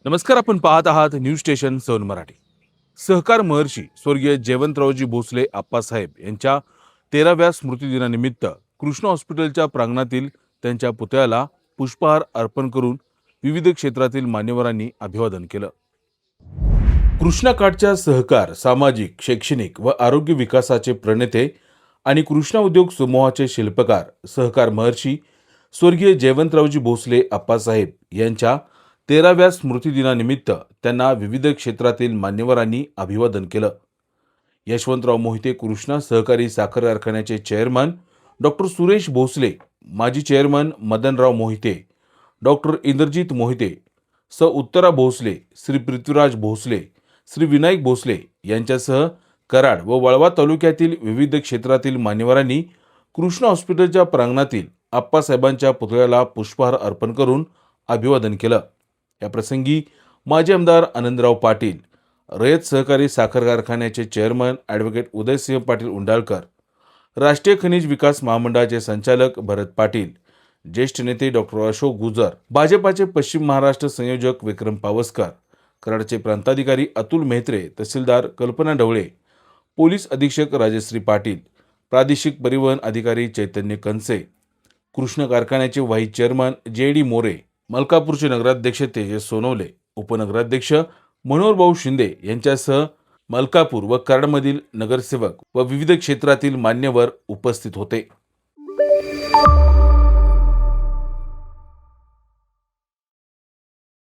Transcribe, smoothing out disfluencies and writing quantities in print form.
नमस्कार, आपण पाहत आहात न्यूज स्टेशन सौन मराठी. सहकार महर्षी स्वर्गीय जयवंतरावजी भोसले आप्पासाहेब यांच्या 13व्या स्मृतिदिनानिमित्त कृष्णा हॉस्पिटलच्या प्रांगणातील त्यांच्या पुतळ्याला पुष्पहार अर्पण करून विविध क्षेत्रातील मान्यवरांनी अभिवादन केलं. कृष्णाकाठच्या सहकार, सामाजिक, शैक्षणिक व आरोग्य विकासाचे प्रणेते आणि कृष्णा उद्योग समूहाचे शिल्पकार सहकार महर्षी स्वर्गीय जयवंतरावजी भोसले आप्पासाहेब यांच्या 13व्या स्मृतिदिनानिमित्त त्यांना विविध क्षेत्रातील मान्यवरांनी अभिवादन केलं. यशवंतराव मोहिते कृष्णा सहकारी साखर कारखान्याचे चेअरमन डॉक्टर सुरेश भोसले, माजी चेअरमन मदनराव मोहिते, डॉक्टर इंद्रजित मोहिते, उत्तरा भोसले, श्री पृथ्वीराज भोसले, श्री विनायक भोसले यांच्यासह कराड व वाळवा तालुक्यातील विविध क्षेत्रातील मान्यवरांनी कृष्णा हॉस्पिटलच्या प्रांगणातील आप्पासाहेबांच्या पुतळ्याला पुष्पहार अर्पण करून अभिवादन केलं. या प्रसंगी माजी आमदार आनंदराव पाटील, रयत सहकारी साखर कारखान्याचे चेअरमन ॲडव्होकेट उदयसिंह पाटील उंडाळकर, राष्ट्रीय खनिज विकास महामंडळाचे संचालक भरत पाटील, ज्येष्ठ नेते डॉक्टर अशोक गुजर, भाजपाचे पश्चिम महाराष्ट्र संयोजक विक्रम पावसकर, कराडचे प्रांताधिकारी अतुल मेहत्रे, तहसीलदार कल्पना ढवळे, पोलीस अधीक्षक राजश्री पाटील, प्रादेशिक परिवहन अधिकारी चैतन्य कनसे, कृष्ण कारखान्याचे व्हाईस चेअरमन जे.डी. मोरे, मलकापूरचे नगराध्यक्ष तेजस सोनवले, उपनगराध्यक्ष मनोहर भाऊ शिंदे यांच्यासह मलकापूर व कराडमधील नगरसेवक व विविध क्षेत्रातील मान्यवर उपस्थित होते.